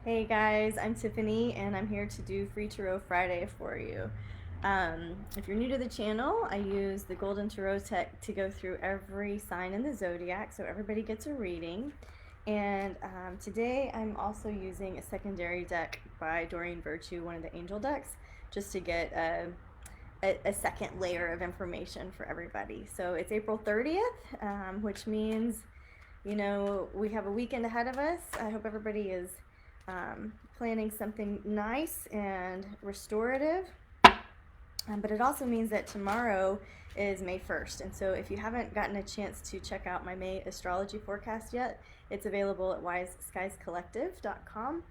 Hey guys, I'm Tiffany and I'm here to do Free Tarot Friday for you. If you're new to the channel, I use the Golden Tarot Tech to go through every sign in the zodiac so everybody gets a reading. And today I'm also using a secondary deck by Doreen Virtue, one of the angel decks, just to get a second layer of information for everybody. So it's April 30th, which means we have a weekend ahead of us. I hope everybody is planning something nice and restorative. But it also means that tomorrow is May 1st. And so if you haven't gotten a chance to check out my May astrology forecast yet, it's available at wiseskiescollective.com.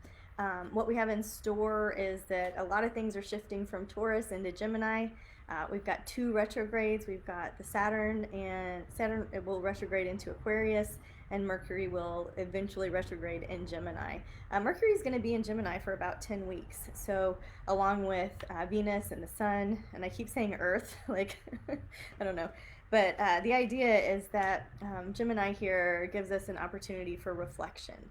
What we have in store is that a lot of things are shifting from Taurus into Gemini. We've got two retrogrades. We've got the Saturn it will retrograde into Aquarius, and Mercury will eventually retrograde in Gemini. Mercury is going to be in Gemini for about 10 weeks. So along with Venus and the Sun, and I keep saying Earth, like, I don't know. But the idea is that Gemini here gives us an opportunity for reflection,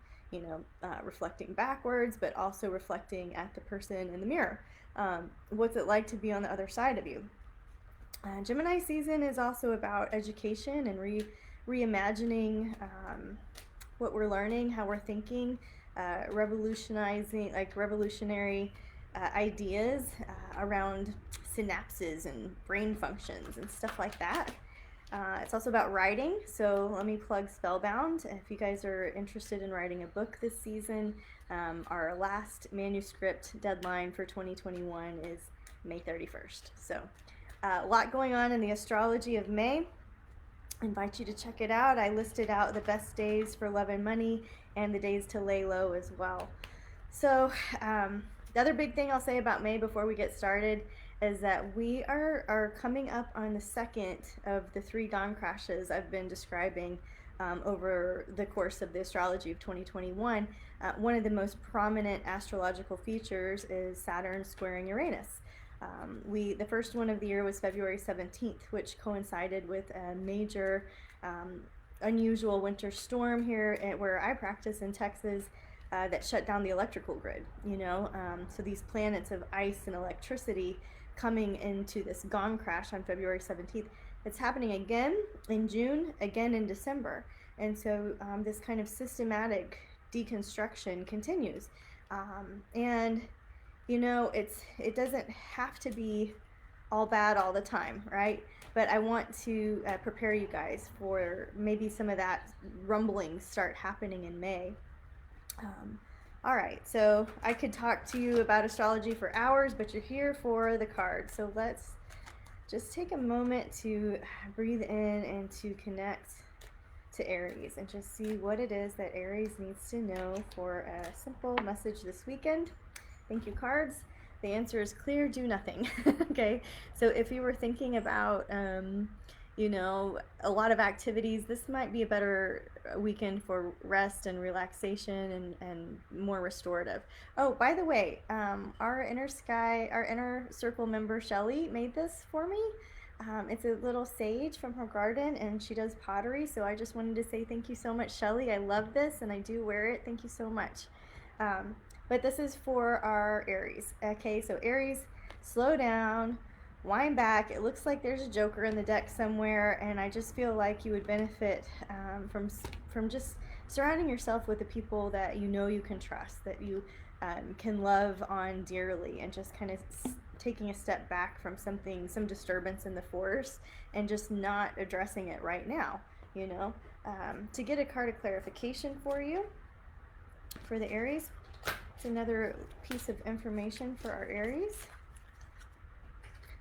reflecting backwards, but also reflecting at the person in the mirror. What's it like to be on the other side of you? Gemini season is also about education and reimagining what we're learning, how we're thinking, revolutionary ideas around synapses and brain functions and stuff like that. It's also about writing, so let me plug Spellbound. If you guys are interested in writing a book this season, our last manuscript deadline for 2021 is May 31st. So a lot going on in the astrology of May. I invite you to check it out. I listed out the best days for love and money and the days to lay low as well. So the other big thing I'll say about May before we get started is that we are coming up on the second of the 3 gong crashes I've been describing over the course of the astrology of 2021. One of the most prominent astrological features is Saturn squaring Uranus. The first one of the year was February 17th, which coincided with a major unusual winter storm here where I practice in Texas that shut down the electrical grid, so these planets of ice and electricity coming into this gong crash on February 17th. It's happening again in June, again in December. And so this kind of systematic deconstruction continues. And it doesn't have to be all bad all the time, right? But I want to prepare you guys for maybe some of that rumbling start happening in May. All right, so I could talk to you about astrology for hours, but you're here for the cards. So let's just take a moment to breathe in and to connect to Aries and just see what it is that Aries needs to know for a simple message this weekend. Thank you, cards. The answer is clear: do nothing. Okay, so if you were thinking about a lot of activities, this might be a better weekend for rest and relaxation and more restorative. Oh, by the way, our inner circle member Shelly made this for me. It's a little sage from her garden, and she does pottery, so I just wanted to say thank you so much, Shelly. I love this and I do wear it. Thank you so much. But this is for our Aries. Okay, so Aries, slow down, wind back. It looks like there's a joker in the deck somewhere, and I just feel like you would benefit from just surrounding yourself with the people that you can trust, that you can love on dearly, and just kind of taking a step back from some disturbance in the force and just not addressing it right now, to get a card of clarification for you for the Aries. It's another piece of information for our Aries.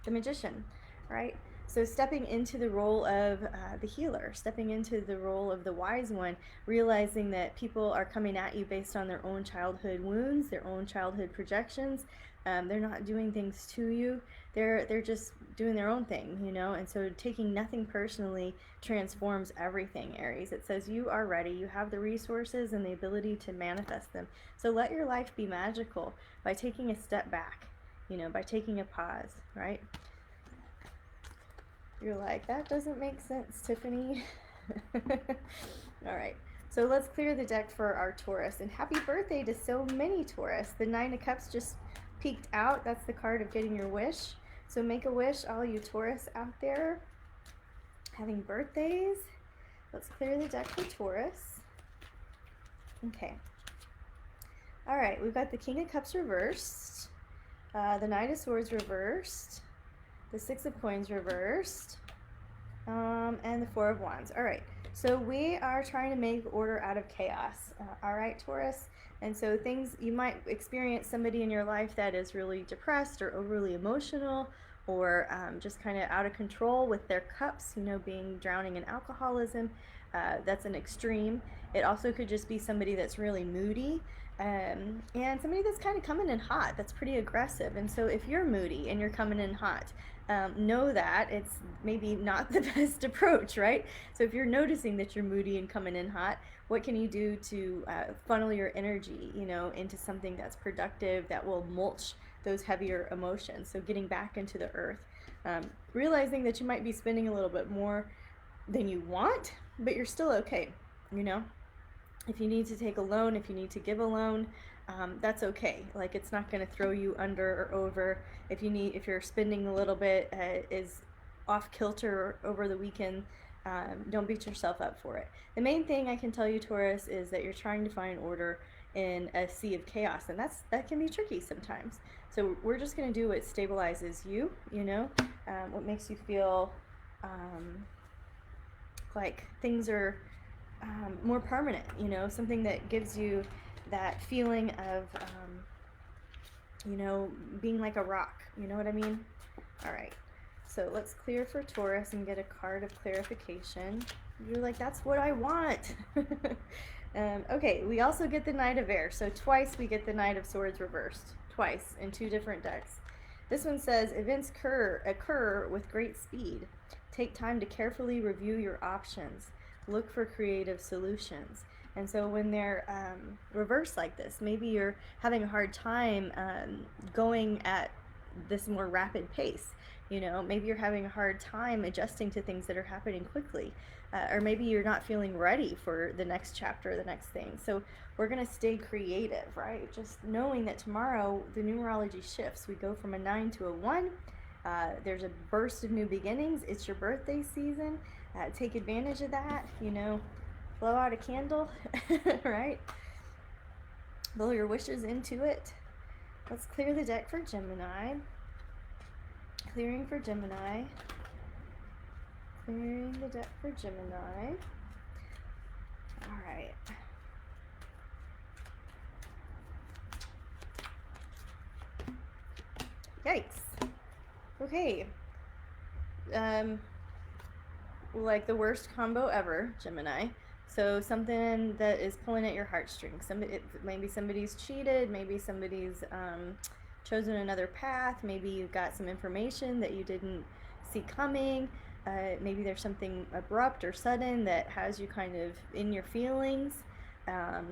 The Magician, right? So stepping into the role of the healer, stepping into the role of the wise one, realizing that people are coming at you based on their own childhood wounds, their own childhood projections. They're not doing things to you. They're just doing their own thing, and so taking nothing personally transforms everything, Aries. It says you are ready. You have the resources and the ability to manifest them. So let your life be magical by taking a step back, by taking a pause, right? You're like, that doesn't make sense, Tiffany. All right. So let's clear the deck for our Taurus. And happy birthday to so many Taurus. The Nine of Cups just peeked out. That's the card of getting your wish. So make a wish, all you Taurus out there having birthdays. Let's clear the deck for Taurus. Okay. All right, we've got the King of Cups reversed, the Knight of Swords reversed, the Six of Coins reversed, and the Four of Wands. All right, so we are trying to make order out of chaos. All right, Taurus. And so things, you might experience somebody in your life that is really depressed or overly emotional, or just kind of out of control with their cups, you know, drowning in alcoholism. That's an extreme. It also could just be somebody that's really moody, and somebody that's kind of coming in hot, that's pretty aggressive. And so if you're moody and you're coming in hot, know that it's maybe not the best approach, right? So if you're noticing that you're moody and coming in hot, what can you do to funnel your energy, you know, into something that's productive, that will mulch those heavier emotions? So getting back into the earth, realizing that you might be spending a little bit more than you want, but you're still okay, you know? If you need to take a loan, if you need to give a loan, that's okay. Like, it's not going to throw you under or over. If you're spending a little bit is off kilter over the weekend, don't beat yourself up for it. The main thing I can tell you, Taurus, is that you're trying to find order in a sea of chaos, and that can be tricky sometimes. So we're just going to do what stabilizes you, you know, what makes you feel like things are more permanent, you know, something that gives you that feeling of, you know, being like a rock, you know what I mean? All right, so let's clear for Taurus and get a card of clarification. You're like, that's what I want. Okay, we also get the Knight of Air, so twice we get the Knight of Swords reversed, twice in two different decks. This one says, events occur with great speed. Take time to carefully review your options. Look for creative solutions. And so when they're reversed like this, maybe you're having a hard time going at this more rapid pace. You know, maybe you're having a hard time adjusting to things that are happening quickly. Or maybe you're not feeling ready for the next chapter, the next thing. So we're going to stay creative, right? Just knowing that tomorrow the numerology shifts. We go from a 9 to a 1. There's a burst of new beginnings. It's your birthday season. Take advantage of that, you know, blow out a candle, right? Blow your wishes into it. Let's clear the deck for Gemini. Clearing for Gemini. Clearing the deck for Gemini. All right. Yikes. Okay. Like the worst combo ever, Gemini. So something that is pulling at your heartstrings. Maybe somebody's cheated. Maybe somebody's chosen another path. Maybe you got some information that you didn't see coming. Maybe there's something abrupt or sudden that has you kind of in your feelings.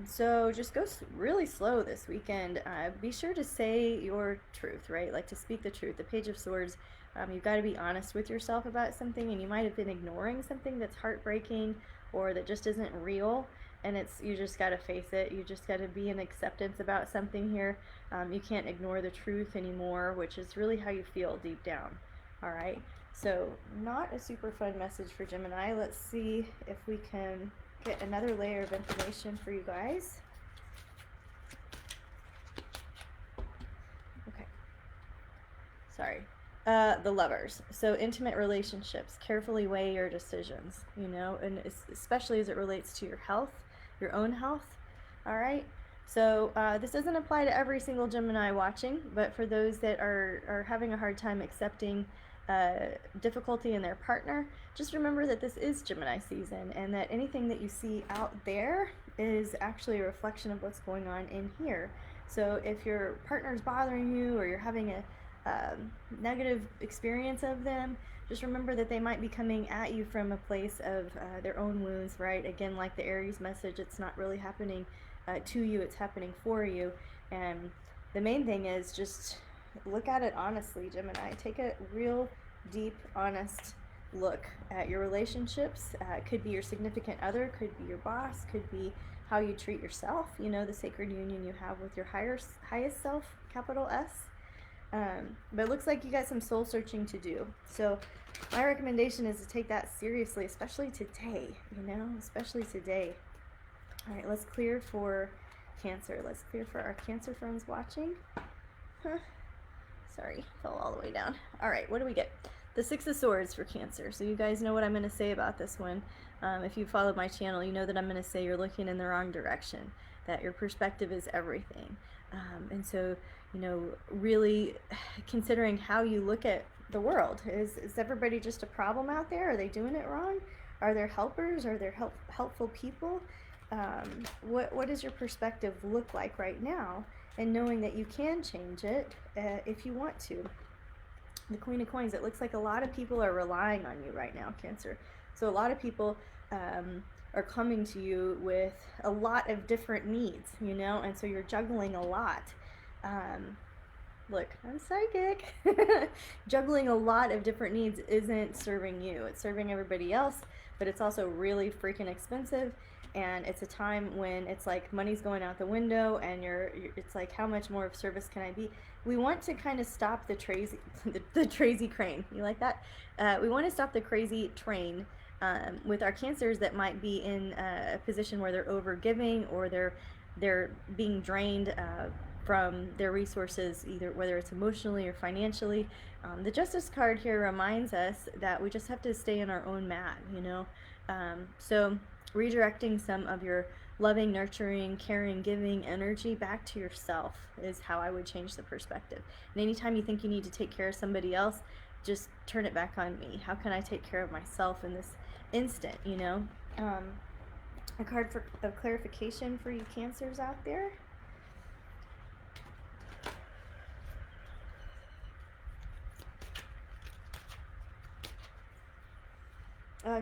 So just go really slow this weekend. Be sure to say your truth, right? Like to speak the truth. The Page of Swords, you've got to be honest with yourself about something, and you might have been ignoring something that's heartbreaking or that just isn't real, and you just got to face it. You just got to be in acceptance about something here. You can't ignore the truth anymore, which is really how you feel deep down. All right, so not a super fun message for Gemini. Let's see if we can get another layer of information for you guys. Okay, sorry. The Lovers. So intimate relationships. Carefully weigh your decisions, you know, and especially as it relates to your health, your own health. All right. So this doesn't apply to every single Gemini watching, but for those that are having a hard time accepting difficulty in their partner, just remember that this is Gemini season, and that anything that you see out there is actually a reflection of what's going on in here. So if your partner's bothering you, or you're having a negative experience of them, just remember that they might be coming at you from a place of their own wounds, right? Again, like the Aries message, it's not really happening to you, it's happening for you. And the main thing is just look at it honestly, Gemini. Take a real deep, honest look at your relationships. It could be your significant other, could be your boss, could be how you treat yourself, you know, the sacred union you have with your highest self, capital S. But it looks like you got some soul searching to do. So my recommendation is to take that seriously, especially today, you know, especially today. All right, let's clear for Cancer. Let's clear for our Cancer friends watching. Huh. Sorry, fell all the way down. All right, what do we get? The Six of Swords for Cancer. So you guys know what I'm going to say about this one. If you followed my channel, you know that I'm going to say you're looking in the wrong direction, that your perspective is everything. And so, you know, really considering how you look at the world. Is everybody just a problem out there? Are they doing it wrong? Are there helpers? Are there helpful people? What does your perspective look like right now? And knowing that you can change it if you want to. The Queen of Coins, it looks like a lot of people are relying on you right now, Cancer. So a lot of people are coming to you with a lot of different needs, you know, and so you're juggling a lot. Look, I'm psychic. Juggling a lot of different needs isn't serving you. It's serving everybody else, but it's also really freaking expensive. And it's a time when it's like money's going out the window, and it's like, how much more of service can I be? We want to kind of stop the crazy, the crazy crane. You like that? We want to stop the crazy train with our Cancers that might be in a position where they're over giving, or they're being drained from their resources, either whether it's emotionally or financially. The Justice card here reminds us that we just have to stay in our own mat, you know. So redirecting some of your loving, nurturing, caring, giving energy back to yourself is how I would change the perspective. And anytime you think you need to take care of somebody else, just turn it back on me. How can I take care of myself in this instant, you know? A card of clarification for you Cancers out there.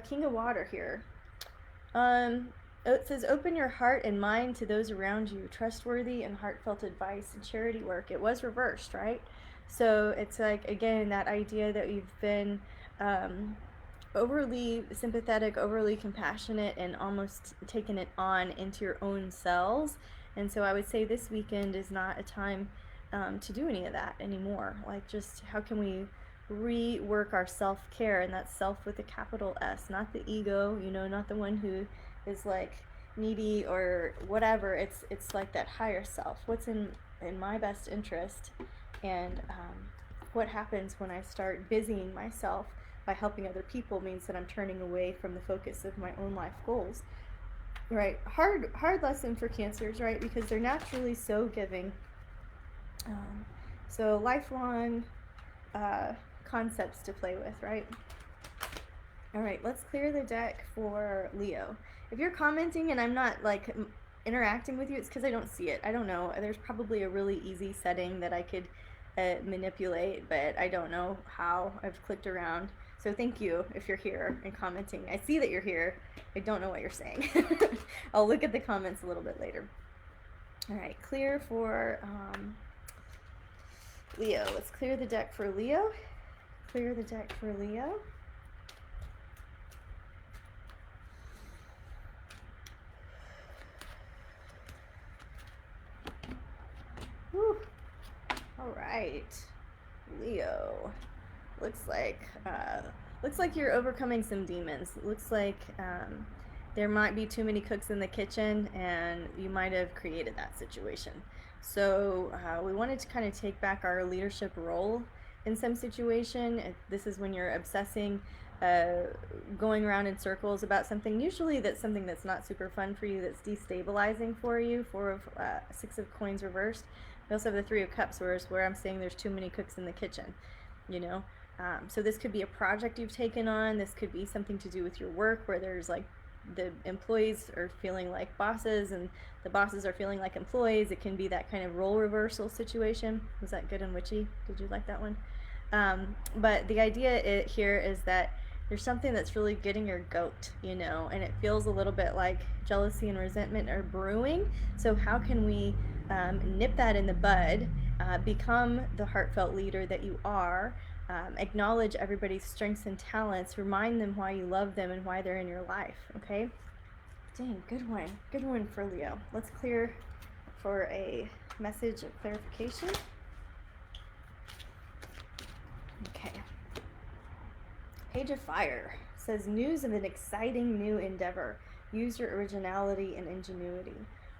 King of Water here. It says, open your heart and mind to those around you. Trustworthy and heartfelt advice and charity work. It was reversed, right? So it's like, again, that idea that you've been overly sympathetic, overly compassionate, and almost taken it on into your own selves. And so I would say this weekend is not a time to do any of that anymore. Like, just how can we rework our self-care? And that's self with a capital S, not the ego, you know, not the one who is like needy or whatever. It's like that higher self. What's in my best interest, and what happens when I start busying myself by helping other people means that I'm turning away from the focus of my own life goals. Right? Hard lesson for Cancers, right? Because they're naturally so giving. So lifelong concepts to play with, right? All right, let's clear the deck for Leo. If you're commenting and I'm not like interacting with you, it's because I don't see it. I don't know. There's probably a really easy setting that I could manipulate, but I don't know how. I've clicked around. So thank you if you're here and commenting. I see that you're here. I don't know what you're saying. I'll look at the comments a little bit later. All right, clear for Leo. Let's clear the deck for Leo. Clear the deck for Leo. Whew. All right, Leo. Looks like you're overcoming some demons. Looks like there might be too many cooks in the kitchen, and you might have created that situation. So we wanted to kind of take back our leadership role in some situation. This is when you're obsessing, going around in circles about something. Usually that's something that's not super fun for you, that's destabilizing for you. Six of Coins reversed. We also have the Three of Cups, where I'm saying there's too many cooks in the kitchen, you know. So this could be a project you've taken on. This could be something to do with your work, where there's like the employees are feeling like bosses and the bosses are feeling like employees. It can be that kind of role reversal situation. Was that good and witchy? Did you like that one? But the idea here is that there's something that's really getting your goat, you know, and it feels a little bit like jealousy and resentment are brewing. So how can we nip that in the bud, become the heartfelt leader that you are, Acknowledge everybody's strengths and talents. Remind them why you love them and why they're in your life, okay? Dang, good one. Good one for Leo. Let's clear for a message of clarification. Okay. Page of Fire says, news of an exciting new endeavor. Use your originality and ingenuity.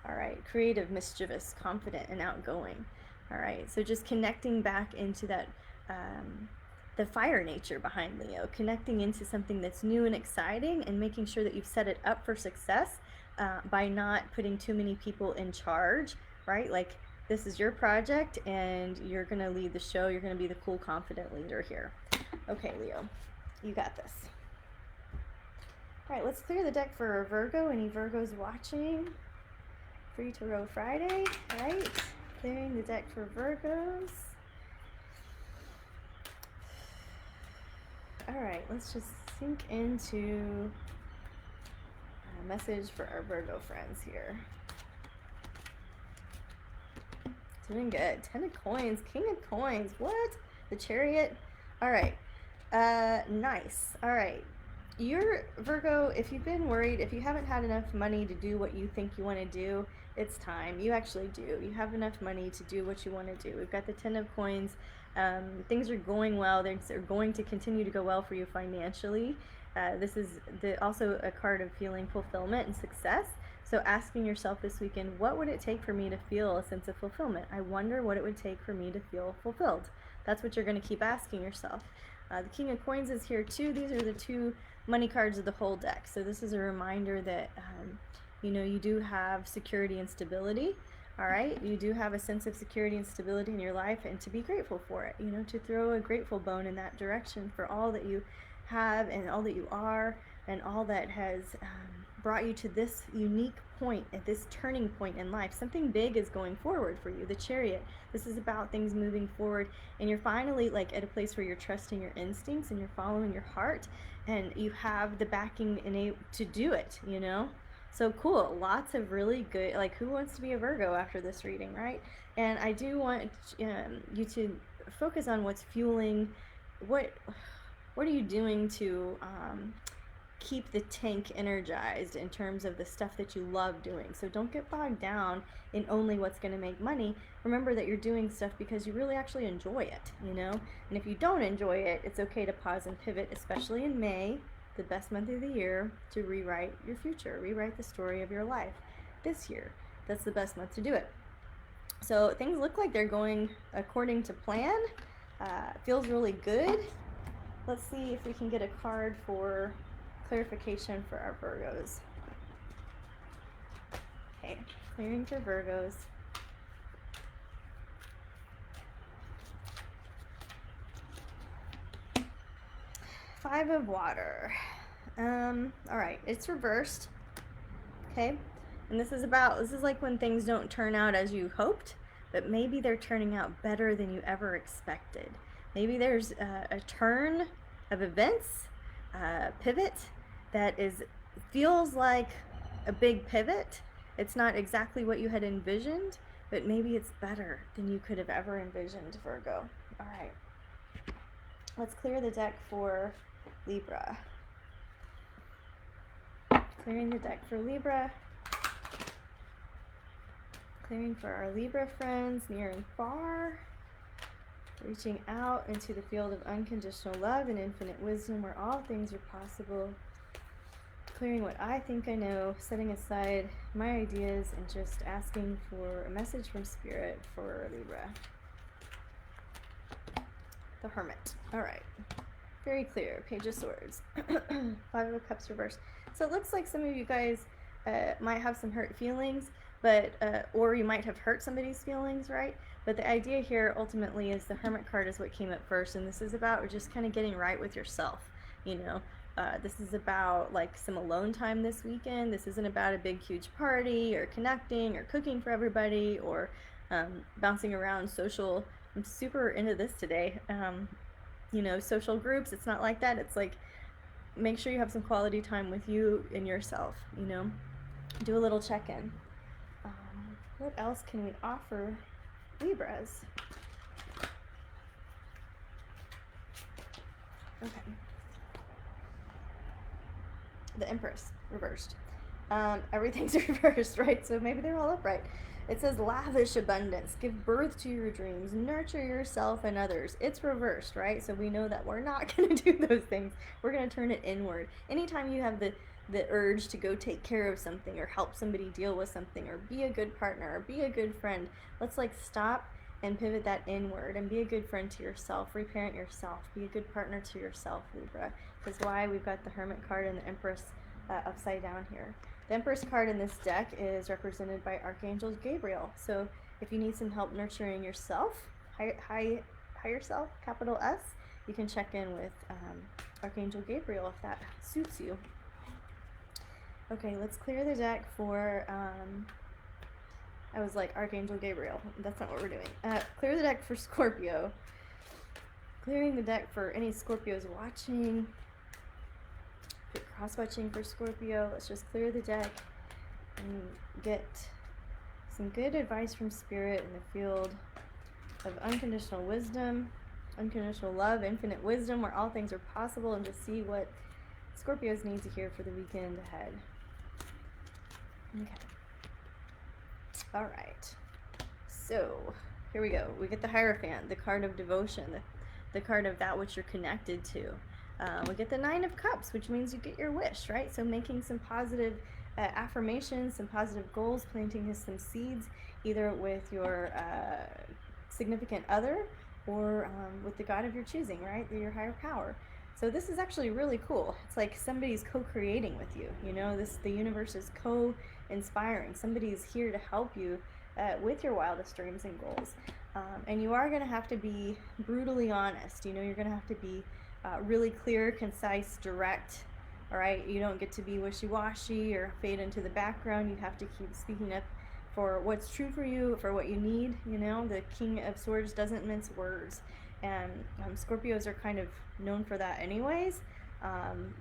All right. Creative, mischievous, confident, and outgoing. All right. So just connecting back into that, the fire nature behind Leo, connecting into something that's new and exciting, and making sure that you've set it up for success by not putting too many people in charge, right? Like, this is your project and you're going to lead the show. You're going to be the cool, confident leader here. Okay, Leo, you got this. All right, let's clear the deck for Virgo. Any Virgos watching? Free Tarot Friday, right? Clearing the deck for Virgos. All right, let's just sink into a message for our Virgo friends here. Doing good. 10 of coins, King of coins. What? The Chariot. All right. Nice. All right. You're Virgo, if you've been worried, if you haven't had enough money to do what you think you want to do, it's time. You actually do. You have enough money to do what you want to do. We've got the 10 of coins. Things are going well. They're going to continue to go well for you financially. This is also a card of feeling fulfillment and success. So asking yourself this weekend, what would it take for me to feel a sense of fulfillment? I wonder what it would take for me to feel fulfilled. That's what you're going to keep asking yourself. The King of Coins is here too. These are the two money cards of the whole deck. So this is a reminder that, you do have security and stability. All right. You do have a sense of security and stability in your life, and to be grateful for it, to throw a grateful bone in that direction for all that you have and all that you are and all that has brought you to this unique point, at this turning point in life. Something big is going forward for you. The Chariot. This is about things moving forward, and you're finally like at a place where you're trusting your instincts and you're following your heart, and you have the backing to do it. So cool. Lots of really good, like, who wants to be a Virgo after this reading, right? And I do want you to focus on what's fueling, what are you doing to keep the tank energized in terms of the stuff that you love doing. So don't get bogged down in only what's going to make money. Remember that you're doing stuff because you really actually enjoy it, And if you don't enjoy it, it's okay to pause and pivot, especially in May, the best month of the year, to rewrite your future, rewrite the story of your life this year. That's the best month to do it. So things look like they're going according to plan. Feels really good. Let's see if we can get a card for clarification for our Virgos. Okay, clearing for Virgos. Five of Water. All right, it's reversed. Okay, and this is like when things don't turn out as you hoped, but maybe they're turning out better than you ever expected. Maybe there's a turn of events, pivot that feels like a big pivot. It's not exactly what you had envisioned, but maybe it's better than you could have ever envisioned, Virgo. All right, let's clear the deck for Libra. Clearing the deck for Libra. Clearing for our Libra friends near and far. Reaching out into the field of unconditional love and infinite wisdom where all things are possible. Clearing what I think I know, setting aside my ideas, and just asking for a message from Spirit for Libra. The Hermit. All right. Very clear. Page of Swords. Five of Cups reversed. So it looks like some of you guys might have some hurt feelings, but or you might have hurt somebody's feelings, right? But the idea here ultimately is the Hermit card is what came up first, and this is about just kind of getting right with yourself. This is about like some alone time this weekend. This isn't about a big huge party or connecting or cooking for everybody or bouncing around social. I'm super into this today. Social groups, it's not like that. It's like, make sure you have some quality time with you and yourself, do a little check-in. What else can we offer Libras? Okay. The Empress, reversed. Everything's reversed, right? So maybe they're all upright. It says lavish abundance, give birth to your dreams, nurture yourself and others. It's reversed, right? So we know that we're not going to do those things. We're going to turn it inward. Anytime you have the urge to go take care of something or help somebody deal with something or be a good partner or be a good friend, let's like stop and pivot that inward and be a good friend to yourself, reparent yourself, be a good partner to yourself, Libra. That's why we've got the Hermit card and the Empress upside down here. The Empress card in this deck is represented by Archangel Gabriel. So if you need some help nurturing yourself, higher self, capital S, you can check in with Archangel Gabriel if that suits you. Okay, let's clear the deck for, I was like Archangel Gabriel. That's not what we're doing. Clear the deck for Scorpio. Clearing the deck for any Scorpios watching. Cross-watching for Scorpio. Let's just clear the deck and get some good advice from Spirit in the field of unconditional wisdom, unconditional love, infinite wisdom, where all things are possible, and just see what Scorpios need to hear for the weekend ahead. Okay. All right. So here we go. We get the Hierophant, the card of devotion, the card of that which you're connected to. We get the Nine of Cups, which means you get your wish, right? So making some positive affirmations, some positive goals, planting some seeds, either with your significant other or with the God of your choosing, right? Your higher power. So this is actually really cool. It's like somebody's co-creating with you. You know, the universe is co-inspiring. Somebody's here to help you with your wildest dreams and goals. And you are going to have to be brutally honest. You know, you're going to have to be really clear, concise, direct. All right, you don't get to be wishy-washy or fade into the background. You have to keep speaking up for what's true for you, for what you need. You know, the King of Swords doesn't mince words, and Scorpios are kind of known for that anyways.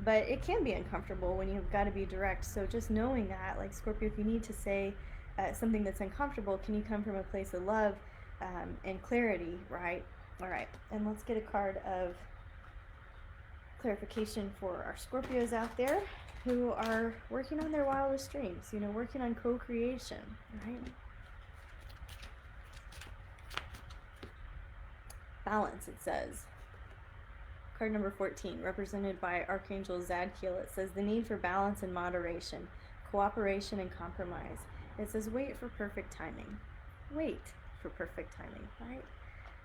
But it can be uncomfortable when you've got to be direct. So just knowing that, like Scorpio, if you need to say something that's uncomfortable, can you come from a place of love and clarity, right? All right, and let's get a card of clarification for our Scorpios out there who are working on their wildest dreams, you know, working on co-creation, right? Balance, it says. Card number 14, represented by Archangel Zadkiel. It says the need for balance and moderation, cooperation and compromise. It says wait for perfect timing. Wait for perfect timing, right?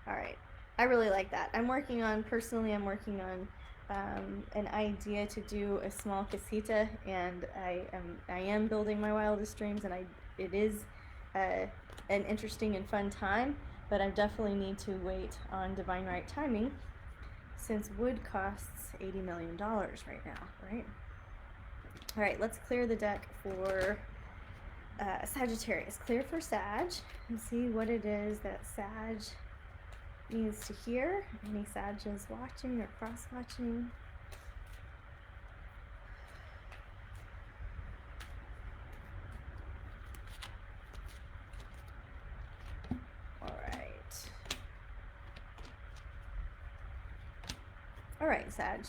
All right. I really like that. I'm working on an idea to do a small casita, and I am building my wildest dreams, and it is an interesting and fun time, but I definitely need to wait on divine right timing, since wood costs $80 million right now, right? All right, let's clear the deck for Sagittarius. Clear for Sag and see what it is that Sag needs to hear. Any Sages watching or cross-watching? All right, Sag.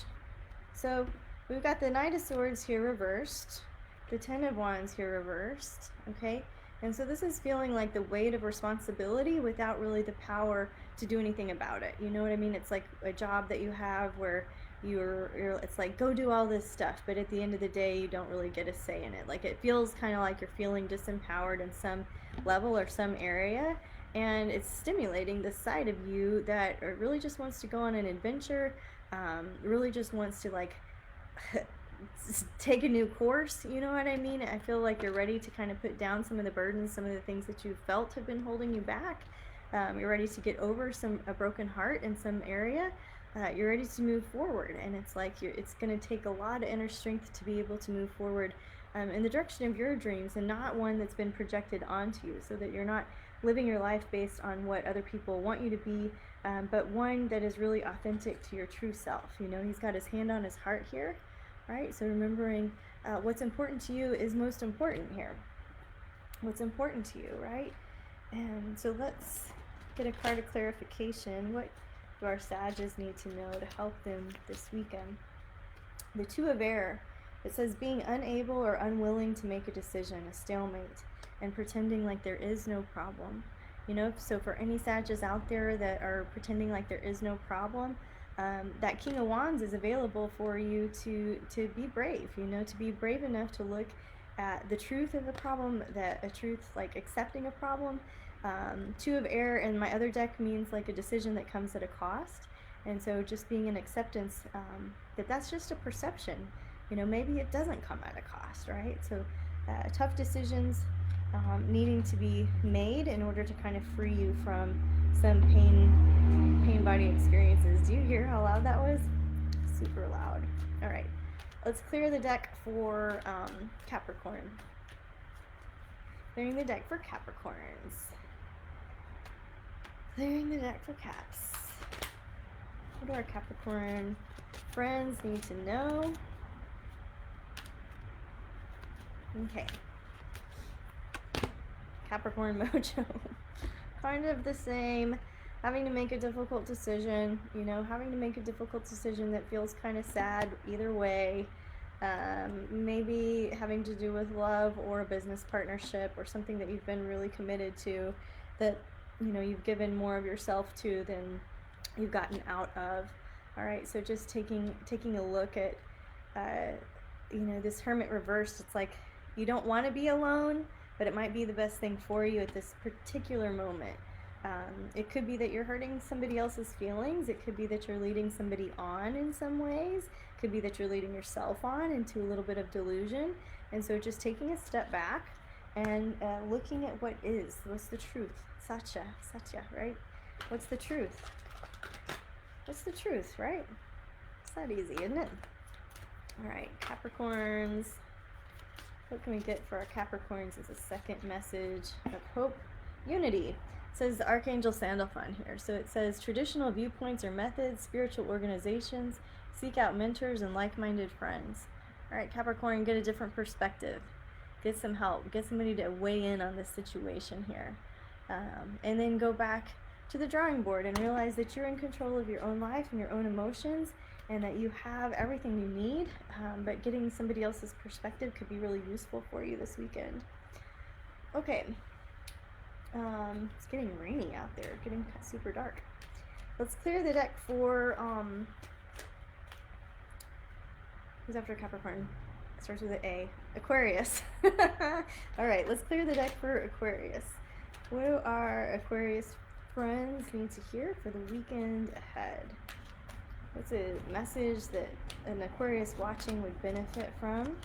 So we've got the Knight of Swords here reversed, the Ten of Wands here reversed, okay? And so this is feeling like the weight of responsibility without really the power to do anything about it. You know what I mean? It's like a job that you have where it's like, go do all this stuff, but at the end of the day, you don't really get a say in it. Like, it feels kind of like you're feeling disempowered in some level or some area, and it's stimulating the side of you that really just wants to go on an adventure, really just wants to, like, take a new course, you know what I mean? I feel like you're ready to kind of put down some of the burdens, some of the things that you felt have been holding you back. You're ready to get over a broken heart in some area. You're ready to move forward, and it's like it's going to take a lot of inner strength to be able to move forward in the direction of your dreams, and not one that's been projected onto you, so that you're not living your life based on what other people want you to be, but one that is really authentic to your true self. You know, he's got his hand on his heart here, right? So remembering what's important to you is most important here. What's important to you, right? And so let's get a card of clarification. do our Sages need to know to help them this weekend? The Two of Air. It says being unable or unwilling to make a decision, a stalemate, and pretending like there is no problem. You know, so for any Sages out there that are pretending like there is no problem, that King of Wands is available for you to be brave, you know, to be brave enough to look at the truth of the problem, that a truth like accepting a problem. Two of Air in my other deck means like a decision that comes at a cost. And so just being in acceptance that that's just a perception. You know, maybe it doesn't come at a cost, right? So tough decisions needing to be made in order to kind of free you from some pain body experiences. Do you hear how loud that was? Super loud. All right, let's clear the deck for Capricorn. Clearing the deck for Capricorns. Clearing the deck for Caps. What do our Capricorn friends need to know? Okay. Capricorn mojo. Kind of the same. Having to make a difficult decision, you know, having to make a difficult decision that feels kind of sad either way. Maybe having to do with love or a business partnership or something that you've been really committed to, that, you know, you've given more of yourself to than you've gotten out of. All right, so just taking a look at, you know, this Hermit reversed. It's like you don't want to be alone, but it might be the best thing for you at this particular moment. It could be that you're hurting somebody else's feelings. It could be that you're leading somebody on in some ways. It could be that you're leading yourself on into a little bit of delusion. And so just taking a step back and looking at what is. What's the truth? Satya, right? What's the truth? What's the truth, right? It's that easy, isn't it? All right, Capricorns. What can we get for our Capricorns as a second message of hope? Unity. It says the Archangel Sandalphon here. So it says traditional viewpoints or methods, spiritual organizations, seek out mentors and like-minded friends. All right, Capricorn, get a different perspective. Get some help. Get somebody to weigh in on this situation here. And then go back to the drawing board and realize that you're in control of your own life and your own emotions, and that you have everything you need, but getting somebody else's perspective could be really useful for you this weekend. Okay, it's getting rainy out there, getting super dark. Let's clear the deck for, who's after Capricorn? Starts with an A. Aquarius. All right, let's clear the deck for Aquarius. What do our Aquarius friends need to hear for the weekend ahead? What's a message that an Aquarius watching would benefit from?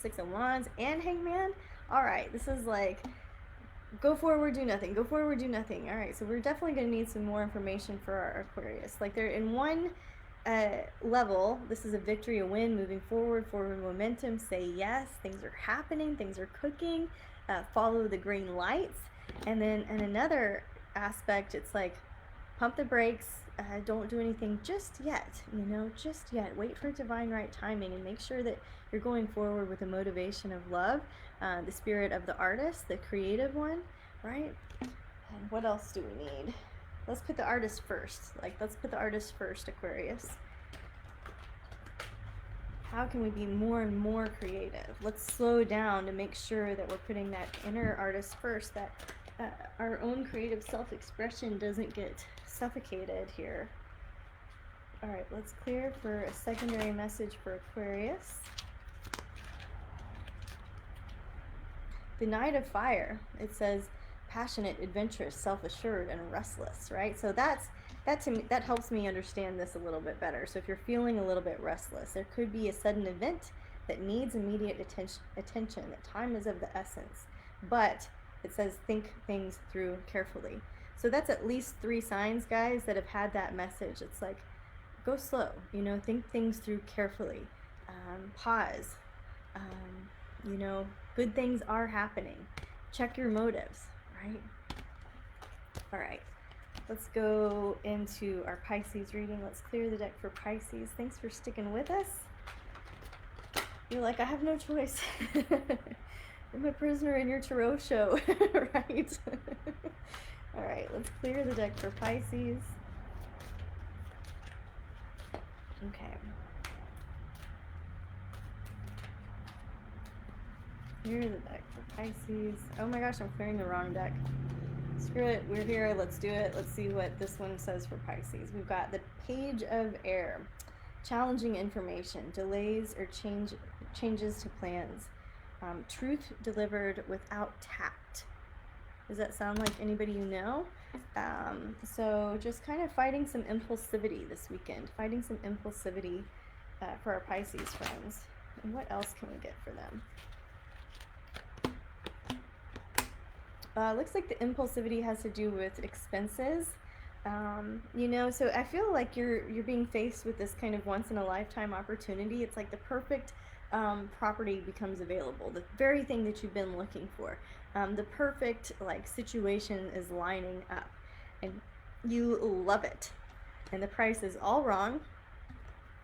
Six of Wands and Hangman. All right, this is like, go forward, do nothing. Go forward, do nothing. All right, so we're definitely going to need some more information for our Aquarius. Like, they're in one level. This is a victory, a win, moving forward momentum. Say yes. Things are happening. Things are cooking. Follow the green lights. And then in another aspect, it's like, pump the brakes. Don't do anything just yet, you know, just yet. Wait for divine right timing and make sure that you're going forward with the motivation of love, the spirit of the artist, the creative one, right? And what else do we need? Let's put the artist first. Like, let's put the artist first, Aquarius. How can we be more and more creative? Let's slow down to make sure that we're putting that inner artist first, that our own creative self-expression doesn't get suffocated here. All right, let's clear for a secondary message for Aquarius. The Knight of Fire. It says passionate, adventurous, self-assured, and restless, right? So that to me, that helps me understand this a little bit better. So if you're feeling a little bit restless, there could be a sudden event that needs immediate attention. That time is of the essence. But it says think things through carefully. So that's at least 3 signs, guys, that have had that message. It's like, go slow, you know, think things through carefully. Pause. You know, good things are happening. Check your motives, right? All right, let's go into our Pisces reading. Let's clear the deck for Pisces. Thanks for sticking with us. You're like, I have no choice. I'm a prisoner in your tarot show, right? All right, let's clear the deck for Pisces. Okay. Clear the deck for Pisces. Oh my gosh, I'm clearing the wrong deck. Screw it, we're here, let's do it. Let's see what this one says for Pisces. We've got the Page of Air. Challenging information, delays or changes to plans. Truth delivered without tact. Does that sound like anybody you know? So just kind of fighting some impulsivity this weekend. Fighting some impulsivity for our Pisces friends. And what else can we get for them? Looks like the impulsivity has to do with expenses. You know, so I feel like you're being faced with this kind of once in a lifetime opportunity. It's like the perfect property becomes available, the very thing that you've been looking for. The perfect like situation is lining up, and you love it, and the price is all wrong,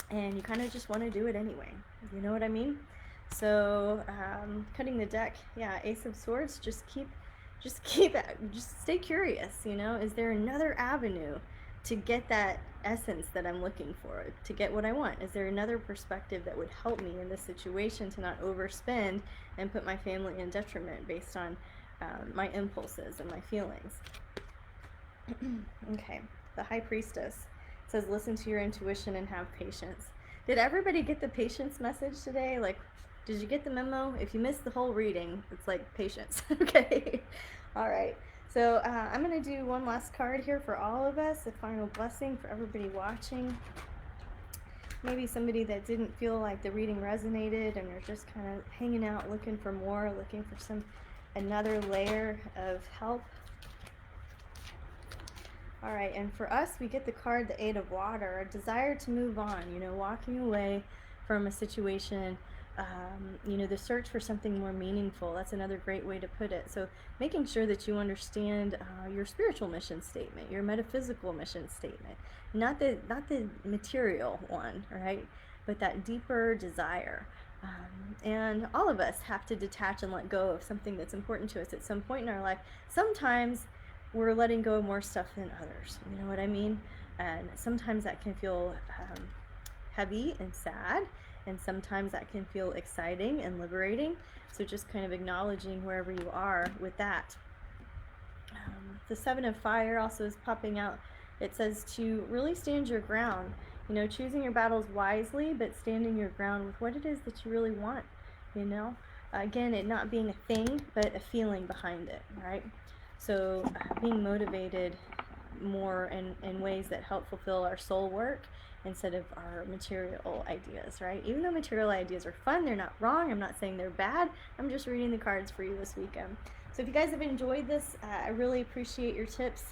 and you kind of just want to do it anyway. You know what I mean? So cutting the deck, yeah, Ace of Swords. Just stay curious. You know, is there another avenue to get that essence that I'm looking for, to get what I want? Is there another perspective that would help me in this situation to not overspend and put my family in detriment based on my impulses and my feelings? Okay, the High Priestess says, listen to your intuition and have patience. Did everybody get the patience message today? Like, did you get the memo? If you missed the whole reading, it's like patience. Okay. All right. So I'm going to do one last card here for all of us, a final blessing for everybody watching. Maybe somebody that didn't feel like the reading resonated and are just kind of hanging out, looking for more, looking for another layer of help. All right, and for us, we get the card, the Eight of Water, a desire to move on, you know, walking away from a situation, you know, the search for something more meaningful. That's another great way to put it. So making sure that you understand your spiritual mission statement, your metaphysical mission statement, not the material one, right? But that deeper desire. And all of us have to detach and let go of something that's important to us at some point in our life. Sometimes we're letting go of more stuff than others. You know what I mean? And sometimes that can feel heavy and sad, and sometimes that can feel exciting and liberating. So just kind of acknowledging wherever you are with that. The Seven of Fire also is popping out. It says to really stand your ground, you know, choosing your battles wisely, but standing your ground with what it is that you really want, you know. Again, it not being a thing, but a feeling behind it, right? So being motivated more in ways that help fulfill our soul work instead of our material ideas, right? Even though material ideas are fun, they're not wrong. I'm not saying they're bad. I'm just reading the cards for you this weekend. So if you guys have enjoyed this, I really appreciate your tips.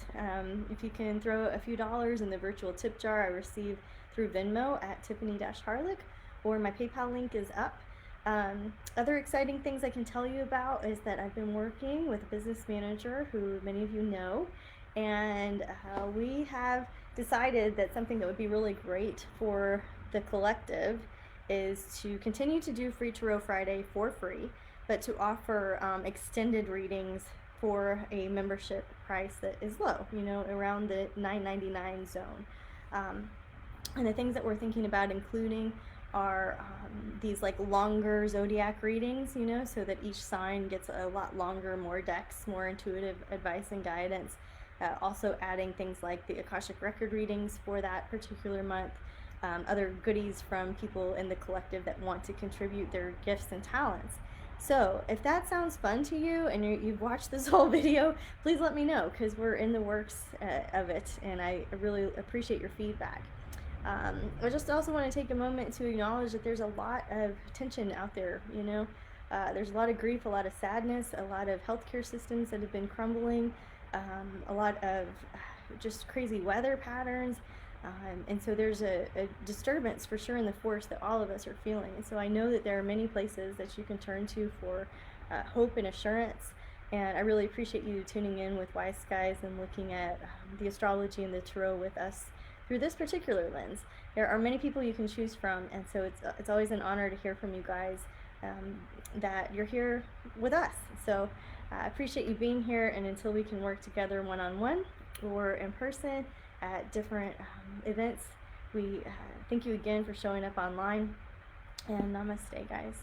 If you can throw a few dollars in the virtual tip jar I receive through Venmo at Tiffany-Harlick, or my PayPal link is up. Other exciting things I can tell you about is that I've been working with a business manager who many of you know, and we have decided that something that would be really great for the collective is to continue to do Free Tarot Friday for free, but to offer extended readings for a membership price that is low, you know, around the $9.99 zone. And the things that we're thinking about including are these like longer zodiac readings, you know, so that each sign gets a lot longer, more decks, more intuitive advice and guidance. Also adding things like the Akashic Record readings for that particular month, other goodies from people in the collective that want to contribute their gifts and talents. So if that sounds fun to you and you've watched this whole video, please let me know, because we're in the works of it, and I really appreciate your feedback. I just also want to take a moment to acknowledge that there's a lot of tension out there, you know. There's a lot of grief, a lot of sadness, a lot of healthcare systems that have been crumbling, a lot of just crazy weather patterns, and so there's a disturbance for sure in the force that all of us are feeling. And so I know that there are many places that you can turn to for hope and assurance, and I really appreciate you tuning in with Wise Skies and looking at the astrology and the tarot with us through this particular lens. There are many people you can choose from, and so it's always an honor to hear from you guys, that you're here with us. So I appreciate you being here, and until we can work together one-on-one or in person at different events, we thank you again for showing up online, and namaste, guys.